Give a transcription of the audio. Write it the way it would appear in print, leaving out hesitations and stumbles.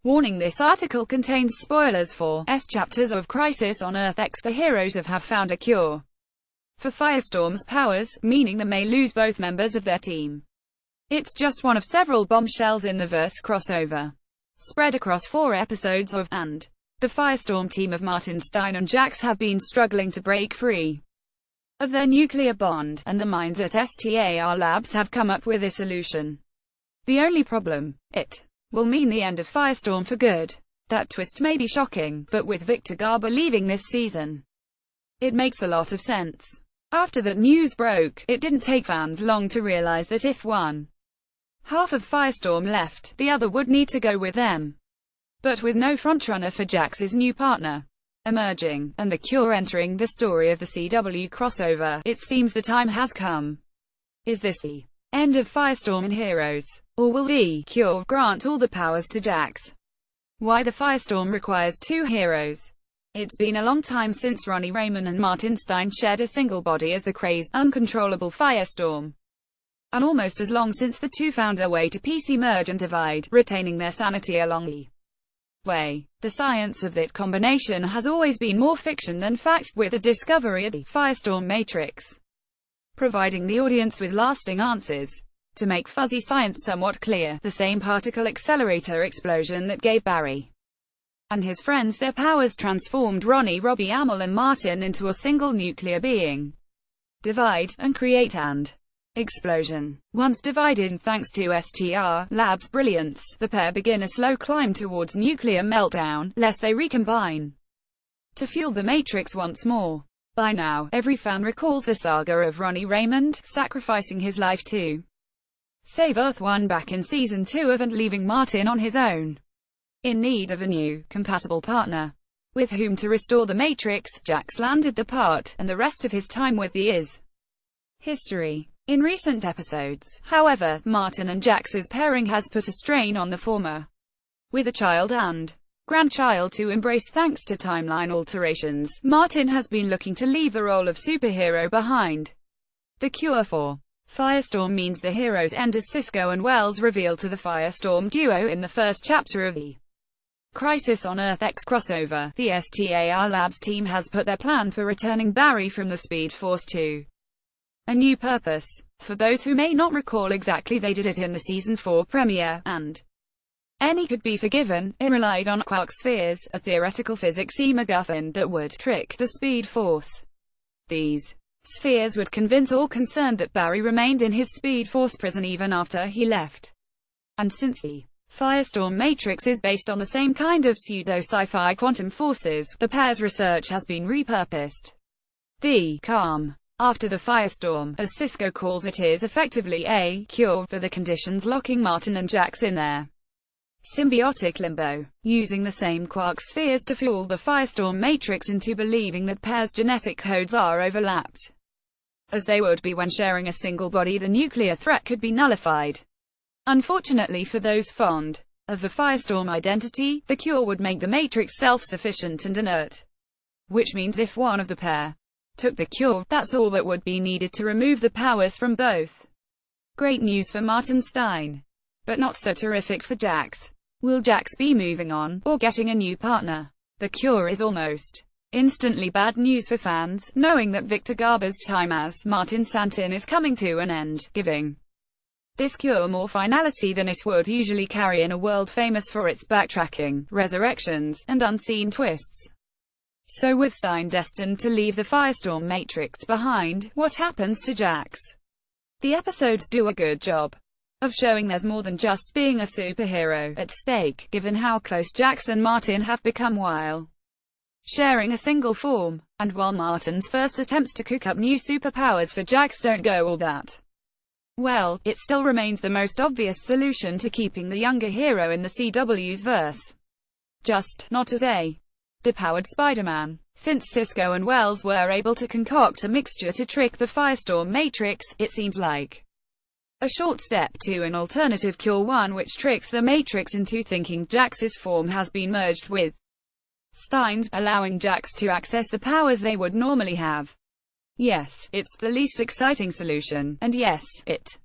Warning: this article contains spoilers for chapters of Crisis on Earth X. The heroes have found a cure for Firestorm's powers, meaning they may lose both members of their team. It's just one of several bombshells in the verse crossover, spread across 4 episodes of, and the Firestorm team of Martin, Stein and Jax have been struggling to break free of their nuclear bond, and the minds at STAR Labs have come up with a solution. The only problem: it will mean the end of Firestorm for good. That twist may be shocking, but with Victor Garber leaving this season, it makes a lot of sense. After that news broke, it didn't take fans long to realize that if one half of Firestorm left, the other would need to go with them. But with no frontrunner for Jax's new partner emerging, and the cure entering the story of the CW crossover, it seems the time has come. Is this the end of Firestorm and Heroes? Or will the cure grant all the powers to Jax? Why the Firestorm requires 2 heroes? It's been a long time since Ronnie Raymond and Martin Stein shared a single body as the crazed, uncontrollable Firestorm. And almost as long since the two found their way to PC merge and divide, retaining their sanity along the way. The science of that combination has always been more fiction than fact, with the discovery of the Firestorm Matrix providing the audience with lasting answers. To make fuzzy science somewhat clear, the same particle accelerator explosion that gave Barry and his friends their powers transformed Ronnie, Robbie Amell and Martin into a single nuclear being. Divide, and create, and explosion. Once divided, thanks to STR Labs' brilliance, the pair begin a slow climb towards nuclear meltdown, lest they recombine to fuel the Matrix once more. By now, every fan recalls the saga of Ronnie Raymond sacrificing his life to save Earth 1 back in Season 2 of, and leaving Martin on his own, in need of a new, compatible partner with whom to restore the Matrix. Jax landed the part, and the rest of his time with the is history. In recent episodes, however, Martin and Jax's pairing has put a strain on the former, with a child and grandchild to embrace thanks to timeline alterations. Martin has been looking to leave the role of superhero behind. The cure for Firestorm means the heroes end as Cisco and Wells reveal to the Firestorm duo in the first chapter of the Crisis on Earth X crossover. The STAR Labs team has put their plan for returning Barry from the Speed Force to a new purpose. For those who may not recall exactly, they did it in the Season 4 premiere, and any could be forgiven. It relied on quark spheres, a theoretical physics-y MacGuffin that would trick the Speed Force. These spheres would convince all concerned that Barry remained in his Speed Force prison even after he left. And since the Firestorm Matrix is based on the same kind of pseudo-sci-fi quantum forces, the pair's research has been repurposed. The calm after the Firestorm, as Cisco calls it, is effectively a cure for the conditions locking Martin and Jax in their symbiotic limbo, using the same quark spheres to fuel the Firestorm Matrix into believing that pairs' genetic codes are overlapped, as they would be when sharing a single body. The nuclear threat could be nullified. Unfortunately for those fond of the Firestorm identity, the cure would make the Matrix self-sufficient and inert, which means if one of the pair took the cure, that's all that would be needed to remove the powers from both. Great news for Martin Stein, but not so terrific for Jax. Will Jax be moving on, or getting a new partner? The cure is almost instantly bad news for fans, knowing that Victor Garber's time as Martin Stanton is coming to an end, giving this cure more finality than it would usually carry in a world famous for its backtracking, resurrections, and unseen twists. So with Stein destined to leave the Firestorm Matrix behind, what happens to Jax? The episodes do a good job of showing there's more than just being a superhero at stake, given how close Jax and Martin have become while sharing a single form. And while Martin's first attempts to cook up new superpowers for Jax don't go all that well, it still remains the most obvious solution to keeping the younger hero in the CW's verse. Just not as a depowered Spider-Man. Since Cisco and Wells were able to concoct a mixture to trick the Firestorm Matrix, it seems like a short step to an alternative cure, one which tricks the Matrix into thinking Jax's form has been merged with Stein's, allowing Jax to access the powers they would normally have. Yes, it's the least exciting solution, and yes, it